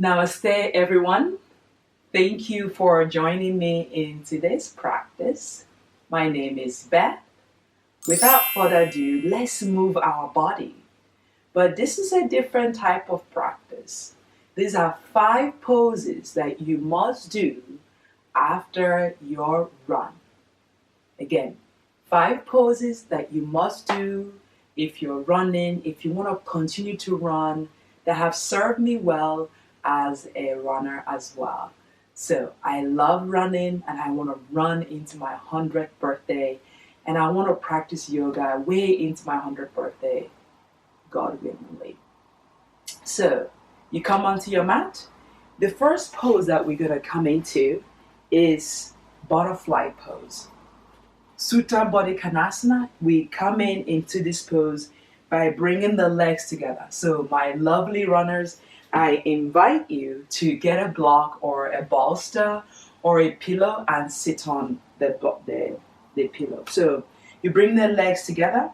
Namaste, everyone. Thank you for joining me in today's practice. My name is Beth. Without further ado, let's move our body. But this is a different type of practice. These are 5 poses that you must do after your run. Again, 5 poses that you must do if you're running, if you want to continue to run, that have served me well as a runner as well. So I love running and I want to run into my 100th birthday, and I want to practice yoga way into my 100th birthday, God willingly. So you come onto your mat. The first pose that we're going to come into is butterfly pose. Sutta Baddha Konasana, we come into this pose by bringing the legs together. So my lovely runners, I invite you to get a block or a bolster or a pillow and sit on the pillow. So you bring the legs together.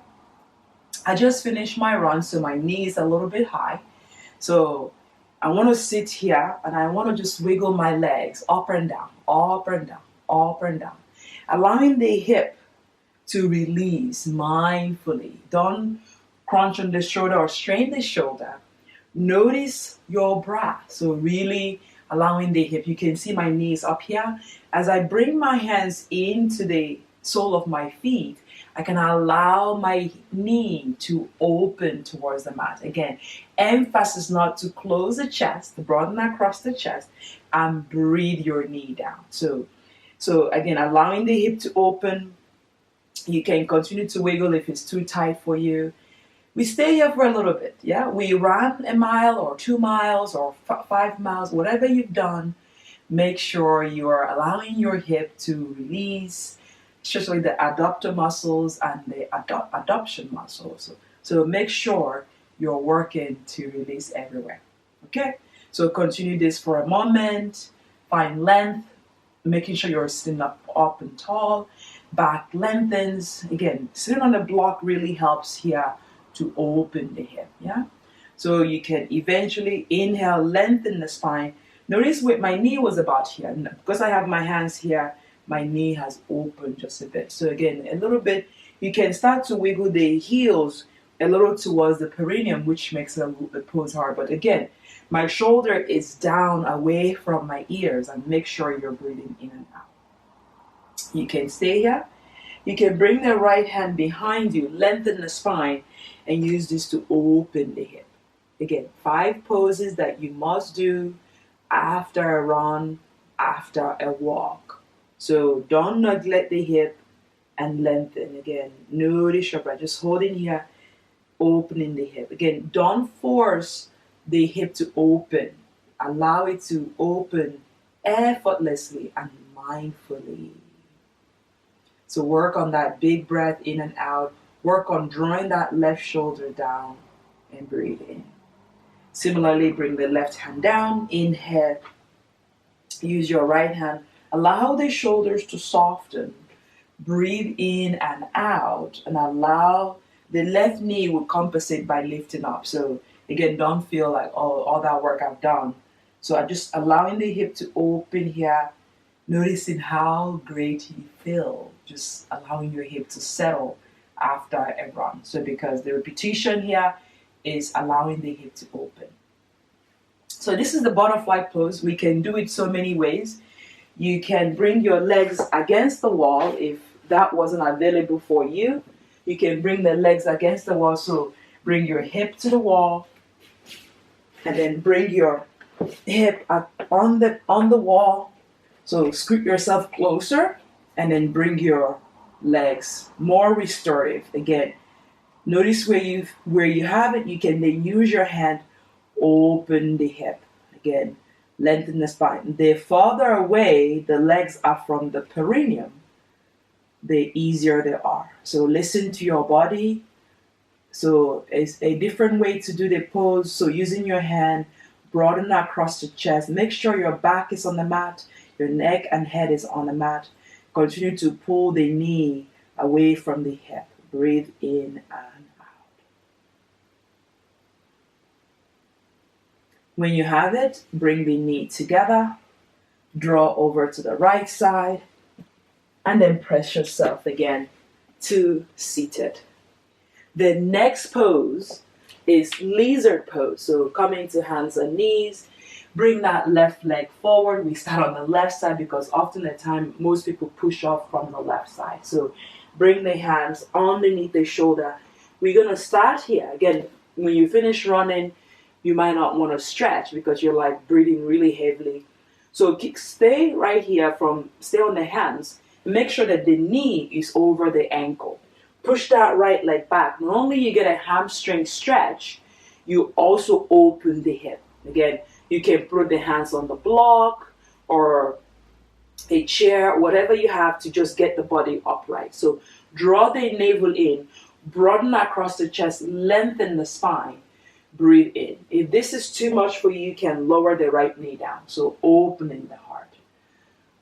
I just finished my run, so my knee is a little bit high. So I want to sit here and I want to just wiggle my legs up and down, up and down, up and down. Allowing the hip to release mindfully. Don't crunch on the shoulder or strain the shoulder. Notice your breath. So really allowing the hip. You can see my knees up here. As I bring my hands into the sole of my feet, I can allow my knee to open towards the mat. Again, emphasis not to close the chest, broaden across the chest, and breathe your knee down. So again, allowing the hip to open. You can continue to wiggle if it's too tight for you. We stay here for a little bit, yeah? We ran a mile or 2 miles or 5 miles, whatever you've done. Make sure you are allowing your hip to release, especially the adductor muscles and the adduction muscles. So make sure you're working to release everywhere, okay? So continue this for a moment. Find length, making sure you're sitting up and tall. Back lengthens. Again, sitting on the block really helps here to open the hip, yeah? So you can eventually inhale, lengthen the spine. Notice with my knee was about here. Because I have my hands here, my knee has opened just a bit. So again, a little bit, you can start to wiggle the heels a little towards the perineum, which makes the pose hard. But again, my shoulder is down away from my ears, and make sure you're breathing in and out. You can stay here. You can bring the right hand behind you, lengthen the spine, and use this to open the hip. Again, 5 poses that you must do after a run, after a walk. So don't neglect the hip and lengthen. Again, notice your breath. Just holding here, opening the hip. Again, don't force the hip to open. Allow it to open effortlessly and mindfully. So work on that big breath in and out. Work on drawing that left shoulder down and breathe in. Similarly, bring the left hand down, inhale. Use your right hand. Allow the shoulders to soften. Breathe in and out, and allow the left knee will compensate by lifting up. So again, don't feel like, oh, all that work I've done. So I'm just allowing the hip to open here, noticing how great you feel, just allowing your hip to settle after a run. So because the repetition here is allowing the hip to open. So this is the butterfly pose. We can do it so many ways. You can bring your legs against the wall if that wasn't available for you. You can bring the legs against the wall. So bring your hip to the wall and then bring your hip on the wall. So scoot yourself closer and then bring your legs more restorative. Again, notice where you have it. You can then use your hand, open the hip. Again, lengthen the spine. The farther away the legs are from the perineum, the easier they are. So listen to your body. So it's a different way to do the pose. So using your hand, broaden across the chest. Make sure your back is on the mat. Your neck and head is on the mat. Continue to pull the knee away from the hip. Breathe in and out. When you have it, bring the knee together, draw over to the right side, and then press yourself again to seated. The next pose is lizard pose. So coming to hands and knees, bring that left leg forward. We start on the left side because often at time most people push off from the left side. So bring the hands underneath the shoulder. We're going to start here. Again, when you finish running, you might not want to stretch because you're like breathing really heavily. So stay right here, stay on the hands. Make sure that the knee is over the ankle. Push that right leg back. Not only you get a hamstring stretch, you also open the hip. Again, you can put the hands on the block or a chair, whatever you have to just get the body upright. So draw the navel in, broaden across the chest, lengthen the spine, breathe in. If this is too much for you, you can lower the right knee down. So opening the heart.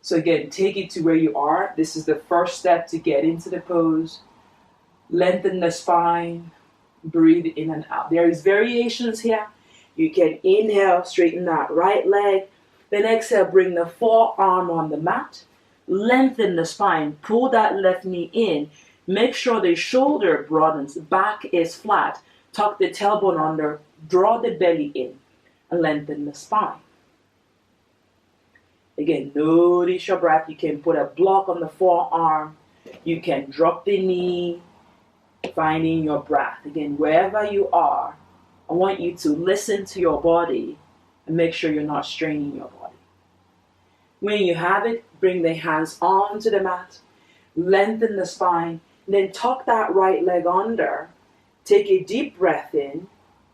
So again, take it to where you are. This is the first step to get into the pose. Lengthen the spine, breathe in and out. There is variations here. You can inhale, straighten that right leg. Then exhale, bring the forearm on the mat. Lengthen the spine, pull that left knee in. Make sure the shoulder broadens, back is flat. Tuck the tailbone under, draw the belly in, and lengthen the spine. Again, notice your breath. You can put a block on the forearm. You can drop the knee, finding your breath. Again, wherever you are, I want you to listen to your body and make sure you're not straining your body. When you have it, bring the hands onto the mat, lengthen the spine, then tuck that right leg under. Take a deep breath in,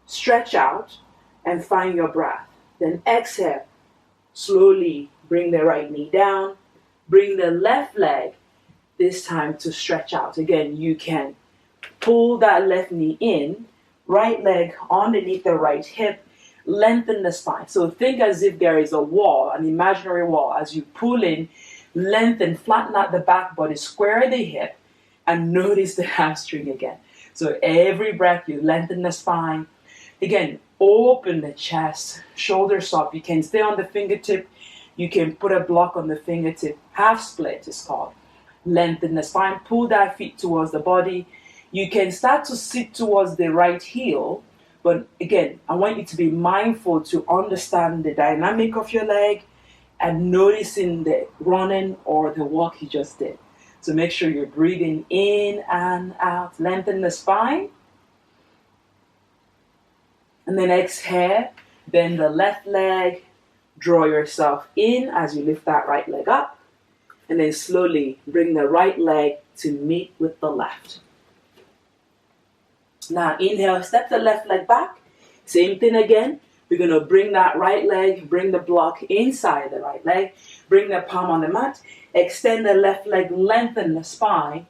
stretch out, and find your breath. Then exhale, slowly bring the right knee down, bring the left leg this time to stretch out. Again, you can pull that left knee in, right leg underneath the right hip, lengthen the spine. So think as if there is a wall, an imaginary wall. As you pull in, lengthen, flatten out the back body, square the hip, and notice the hamstring again. So every breath, you lengthen the spine. Again, open the chest, shoulders up. You can stay on the fingertip. You can put a block on the fingertip. Half split is called. Lengthen the spine, pull that feet towards the body. You can start to sit towards the right heel, but again, I want you to be mindful to understand the dynamic of your leg and noticing the running or the walk you just did. So make sure you're breathing in and out. Lengthen the spine. And then exhale, bend the left leg, draw yourself in as you lift that right leg up. And then slowly bring the right leg to meet with the left. Now inhale, step the left leg back. Same thing again. We're going to bring that right leg, bring the block inside the right leg. Bring the palm on the mat. Extend the left leg, lengthen the spine.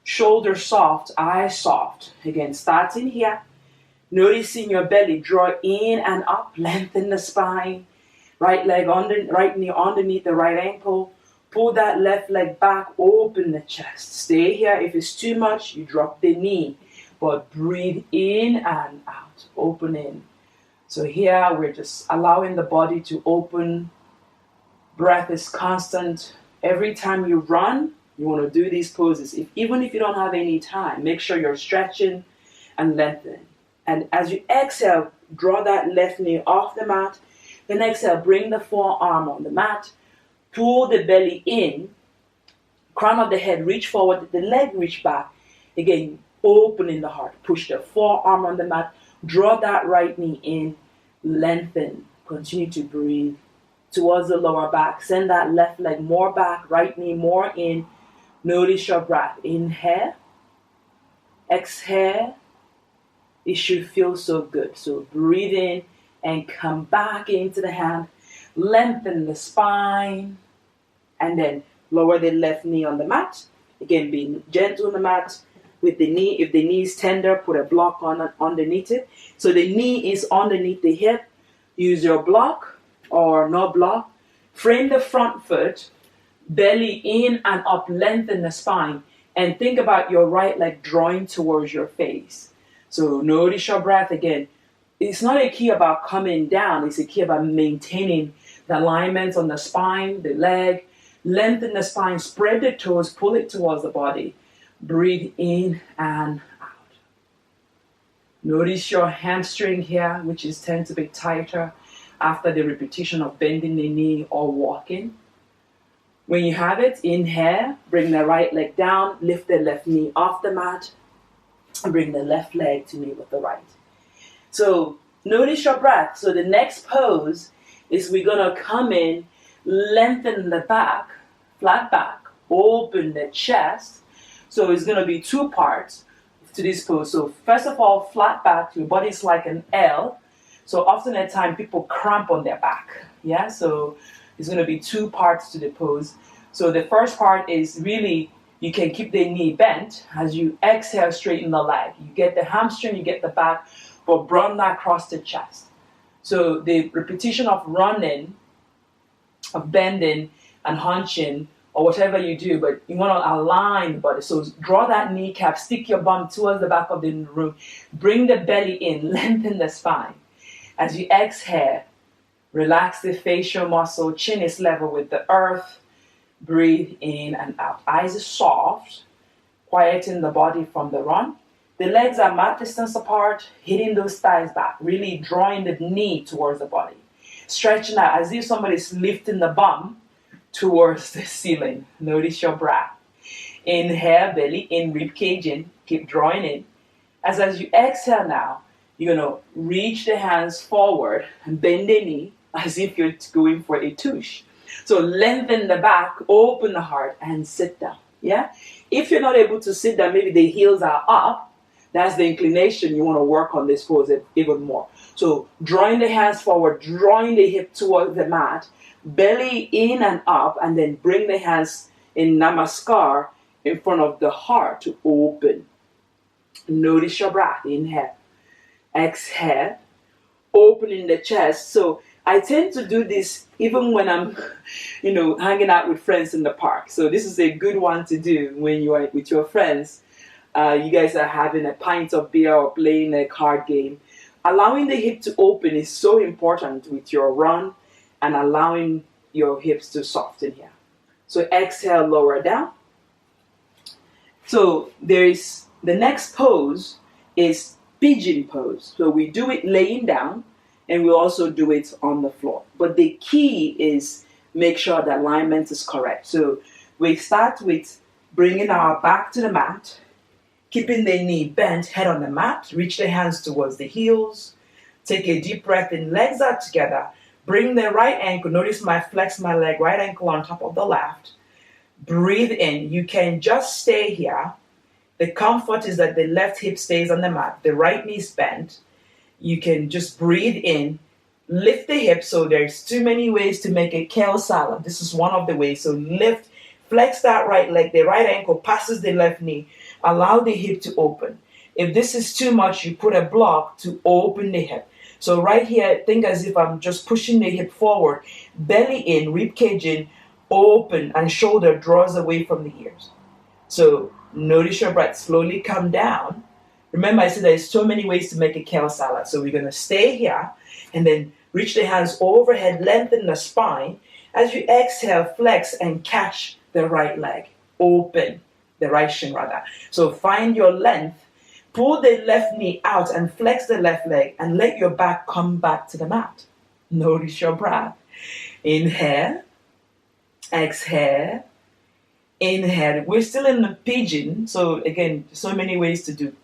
Shoulder soft, eyes soft. Again, starting here. Noticing your belly, draw in and up, lengthen the spine. Right leg right knee underneath the right ankle. Pull that left leg back, open the chest. Stay here. If it's too much, you drop the knee. But breathe in and out, open in. So here we're just allowing the body to open. Breath is constant. Every time you run, you want to do these poses. Even if you don't have any time, make sure you're stretching and lengthening. And as you exhale, draw that left knee off the mat. Then exhale, bring the forearm on the mat. Pull the belly in. Crown of the head, reach forward. The leg reach back. Again, opening the heart. Push the forearm on the mat. Draw that right knee in. Lengthen. Continue to breathe towards the lower back. Send that left leg more back. Right knee more in. Notice your breath. Inhale. Exhale. It should feel so good. So breathe in and come back into the hand. Lengthen the spine. And then lower the left knee on the mat. Again, being gentle on the mat. With the knee, if the knee is tender, put a block on underneath it. So the knee is underneath the hip. Use your block or no block. Frame the front foot. Belly in and up. Lengthen the spine. And think about your right leg drawing towards your face. So notice your breath again. it's not a key about coming down, it's a key about maintaining the alignment on the spine, the leg. Lengthen the spine, spread the toes, pull it towards the body. Breathe in and out. Notice your hamstring here, which is tend to be tighter after the repetition of bending the knee or walking. When you have it, inhale, bring the right leg down, lift the left knee off the mat, and bring the left leg to meet with the right. So notice your breath. So the next pose is we're going to come in, lengthen the back, flat back, open the chest. So it's going to be two parts to this pose. So first of all, flat back, your body's like an L. So often at time people cramp on their back. Yeah, so it's going to be two parts to the pose. So the first part is really, you can keep the knee bent as you exhale, straighten the leg. You get the hamstring, you get the back, but run that across the chest. So the repetition of running, of bending and hunching, or whatever you do, but you want to align the body. So draw that kneecap, stick your bum towards the back of the room, bring the belly in, lengthen the spine. As you exhale, relax the facial muscle, chin is level with the earth, breathe in and out. Eyes are soft, quieten the body from the run. The legs are mat distance apart, hitting those thighs back, really drawing the knee towards the body. Stretching out as if somebody's lifting the bum towards the ceiling. Notice your breath. Inhale, belly in, rib cage in, keep drawing in. As you exhale now, you're going to reach the hands forward and bend the knee as if you're going for a tush. So lengthen the back, open the heart, and sit down. Yeah? If you're not able to sit down, maybe the heels are up, that's the inclination. You want to work on this pose even more. So drawing the hands forward, drawing the hip towards the mat, belly in and up, and then bring the hands in Namaskar in front of the heart to open. Notice your breath. Inhale. Exhale. Opening the chest. So I tend to do this even when I'm, hanging out with friends in the park. So this is a good one to do when you are with your friends. You guys are having a pint of beer or playing a card game. Allowing the hip to open is so important with your run and allowing your hips to soften here. So exhale, lower down. So there's the next pose is pigeon pose. So we do it laying down and we also do it on the floor. But the key is make sure the alignment is correct. So we start with bringing our back to the mat, keeping the knee bent, head on the mat, reach the hands towards the heels, take a deep breath in, legs are together, bring the right ankle, notice my flex my leg, right ankle on top of the left, breathe in, you can just stay here. The comfort is that the left hip stays on the mat, the right knee is bent, you can just breathe in, lift the hip, so there's too many ways to make a kale salad, this is one of the ways, so lift, flex that right leg, the right ankle passes the left knee, allow the hip to open. If this is too much, you put a block to open the hip. So right here, think as if I'm just pushing the hip forward, belly in, rib cage in, open, and shoulder draws away from the ears. So notice your breath, slowly come down. Remember I said there's so many ways to make a kale salad. So we're going to stay here and then reach the hands overhead, lengthen the spine. As you exhale, flex and catch the right leg, open. The right shin rather. So find your length, pull the left knee out and flex the left leg and let your back come back to the mat. Notice your breath. Inhale, exhale, inhale. We're still in the pigeon. So again, so many ways to do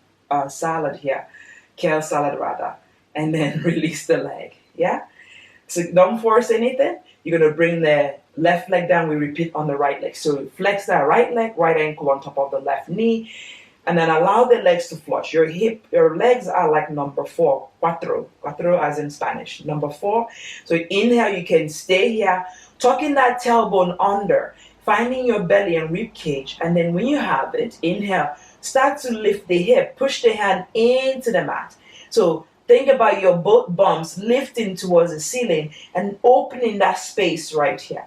salad here, kale salad rather, and then release the leg. Yeah. So don't force anything. You're going to bring the left leg down, we repeat on the right leg. So flex that right leg, right ankle on top of the left knee, and then allow the legs to flush. Your legs are like number 4, cuatro as in Spanish, number 4. So inhale, you can stay here, tucking that tailbone under, finding your belly and rib cage, and then when you have it, inhale, start to lift the hip, push the hand into the mat. So think about your both bums lifting towards the ceiling and opening that space right here.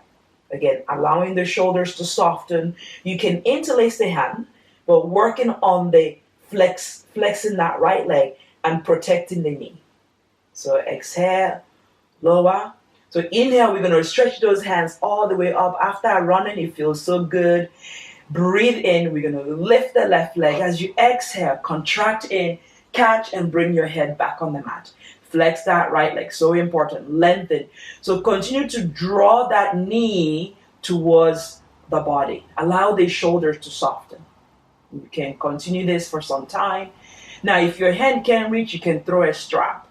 Again, allowing the shoulders to soften. You can interlace the hand, but working on the flexing that right leg and protecting the knee. So exhale, lower. So inhale, we're going to stretch those hands all the way up. After running, it feels so good. Breathe in, we're going to lift the left leg. As you exhale, contract in, catch and bring your head back on the mat. Flex that right leg, so important. Lengthen. So continue to draw that knee towards the body. Allow the shoulders to soften. You can continue this for some time. Now, if your hand can't reach, you can throw a strap.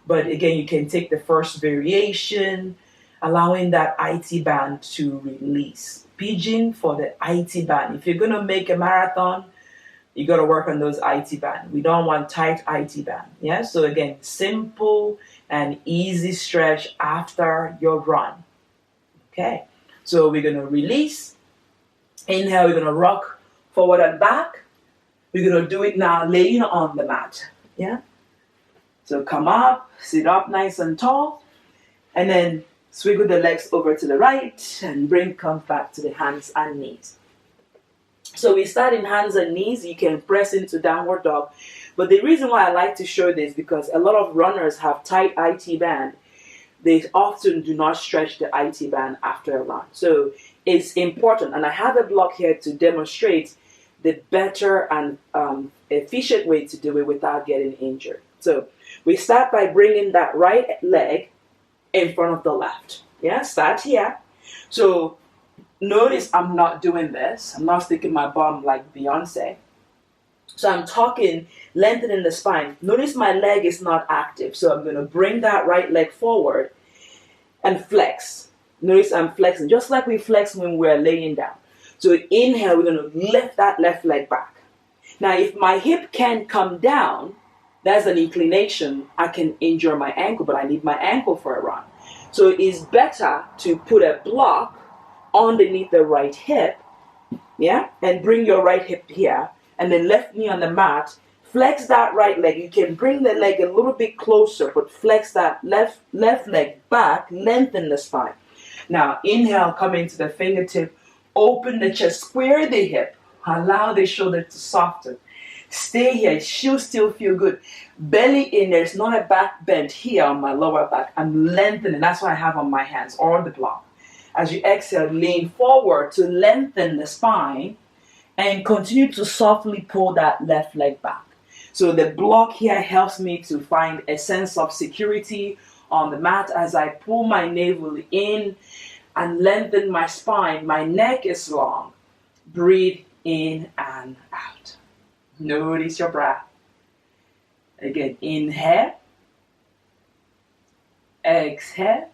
But again, you can take the first variation, allowing that IT band to release. Pigeon for the IT band. If you're going to make a marathon, you got to work on those IT band. We don't want tight IT band. Yeah. So again, simple and easy stretch after your run. Okay. So we're going to release. Inhale, we're going to rock forward and back. We're going to do it now laying on the mat. Yeah. So come up, sit up nice and tall, and then swiggle the legs over to the right and come back to the hands and knees. So we start in hands and knees. You can press into downward dog. But the reason why I like to show this, because a lot of runners have tight IT band. They often do not stretch the IT band after a run. So it's important. And I have a block here to demonstrate the better and efficient way to do it without getting injured. So we start by bringing that right leg in front of the left. Yeah, start here. So notice I'm not doing this. I'm not sticking my bum like Beyonce. So I'm talking, lengthening the spine. Notice my leg is not active. So I'm going to bring that right leg forward and flex. Notice I'm flexing, just like we flex when we're laying down. So inhale, we're going to lift that left leg back. Now, if my hip can't come down, that's an inclination. I can injure my ankle, but I need my ankle for a run. So it's better to put a block underneath the right hip, yeah, and bring your right hip here, and then left knee on the mat. Flex that right leg. You can bring the leg a little bit closer, but flex that left leg back, lengthen the spine. Now, inhale, come into the fingertip, open the chest, square the hip, allow the shoulder to soften. Stay here, it should still feel good. Belly in, there's not a back bend here on my lower back. I'm lengthening, that's what I have on my hands, or the block. As you exhale, lean forward to lengthen the spine and continue to softly pull that left leg back. So the block here helps me to find a sense of security on the mat as I pull my navel in and lengthen my spine. My neck is long. Breathe in and out. Notice your breath. Again, inhale. Exhale.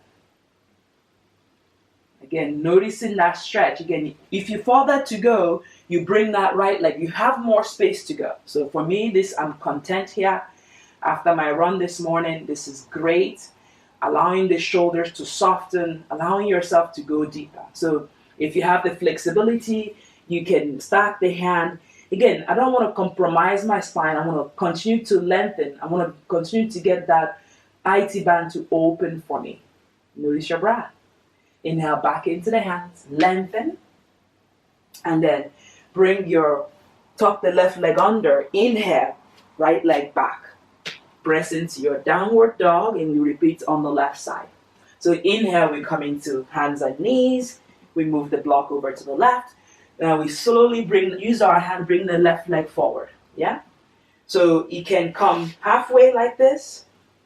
Again, noticing that stretch. Again, if you further to go, you bring that right leg. You have more space to go. So for me, I'm content here. After my run this morning, this is great. Allowing the shoulders to soften, allowing yourself to go deeper. So if you have the flexibility, you can stack the hand. Again, I don't want to compromise my spine. I want to continue to lengthen. I want to continue to get that IT band to open for me. Notice your breath. Inhale back into the hands, lengthen, and then tuck the left leg under. Inhale, right leg back. Press into your downward dog, and we repeat on the left side. So inhale, we come into hands and knees. We move the block over to the left. Now we slowly use our hand, bring the left leg forward. Yeah? So you can come halfway like this.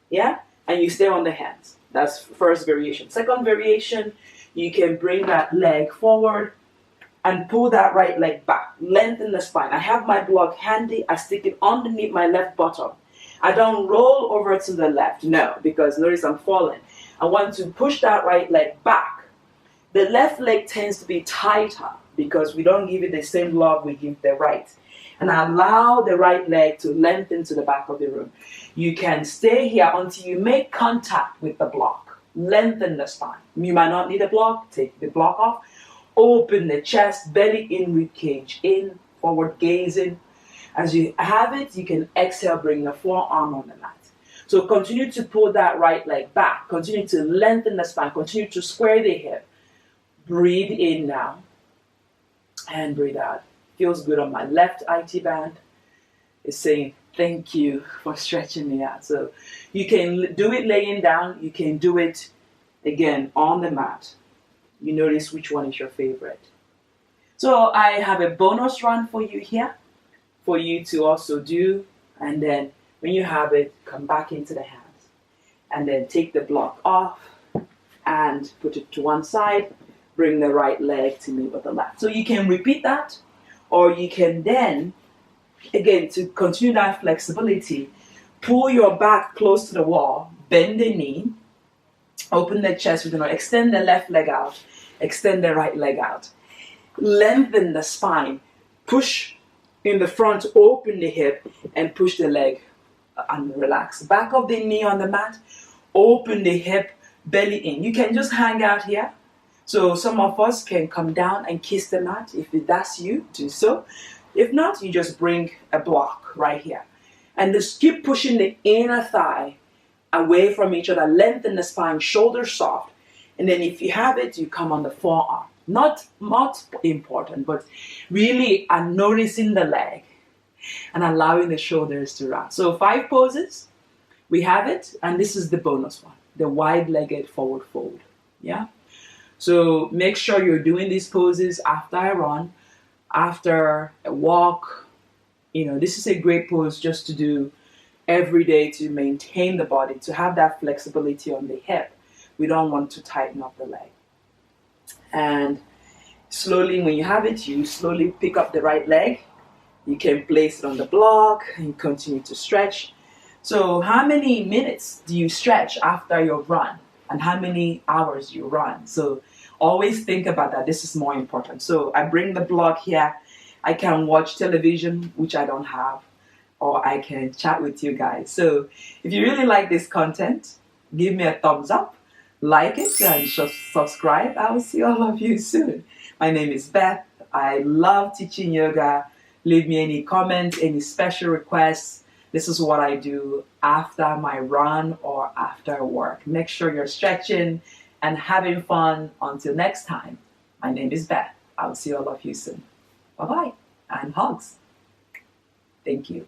Yeah? And you stay on the hands. That's first variation. Second variation, you can bring that leg forward and pull that right leg back. Lengthen the spine. I have my block handy. I stick it underneath my left bottom. I don't roll over to the left. No, because notice I'm falling. I want to push that right leg back. The left leg tends to be tighter because we don't give it the same love we give the right. And allow the right leg to lengthen to the back of the room. You can stay here until you make contact with the block. Lengthen the spine. You might not need a block. Take the block off. Open the chest, belly in, rib cage in, forward gazing. As you have it, you can exhale, bring the forearm on the mat. So continue to pull that right leg back. Continue to lengthen the spine. Continue to square the hip. Breathe in now. And breathe out. Feels good on my left IT band. It's saying, Thank you for stretching me out. So you can do it laying down. You can do it again on the mat. You notice which one is your favorite. So I have a bonus run for you here for you to also do. And then when you have it, come back into the hands. And then take the block off and put it to one side. Bring the right leg to meet with the left. So you can repeat that, or you can then, again, to continue that flexibility, pull your back close to the wall, bend the knee, open the chest, extend the left leg out, extend the right leg out. Lengthen the spine, push in the front, open the hip, and push the leg and relax. Back of the knee on the mat, open the hip, belly in. You can just hang out here. So some of us can come down and kiss the mat. If that's you, do so. If not, you just bring a block right here. And just keep pushing the inner thigh away from each other. Lengthen the spine, shoulders soft. And then if you have it, you come on the forearm. Not important, but really noticing the leg and allowing the shoulders to round. So 5 poses, we have it, and this is the bonus one, the wide-legged forward fold. Yeah. So make sure you're doing these poses after a run, after a walk. This is a great pose just to do every day to maintain the body, to have that flexibility on the hip. We don't want to tighten up the leg. And slowly, when you have it, you slowly pick up the right leg. You can place it on the block and continue to stretch. So how many minutes do you stretch after your run? And how many hours you run? So always think about that. This is more important. So I bring the block here. I can watch television, which I don't have, or I can chat with you guys. So if you really like this content, give me a thumbs up. Like it and subscribe. I will see all of you soon. My name is Beth. I love teaching yoga. Leave me any comments, any special requests. This is what I do after my run or after work. Make sure you're stretching and having fun. Until next time, my name is Beth. I will see all of you soon. Bye-bye and hugs. Thank you.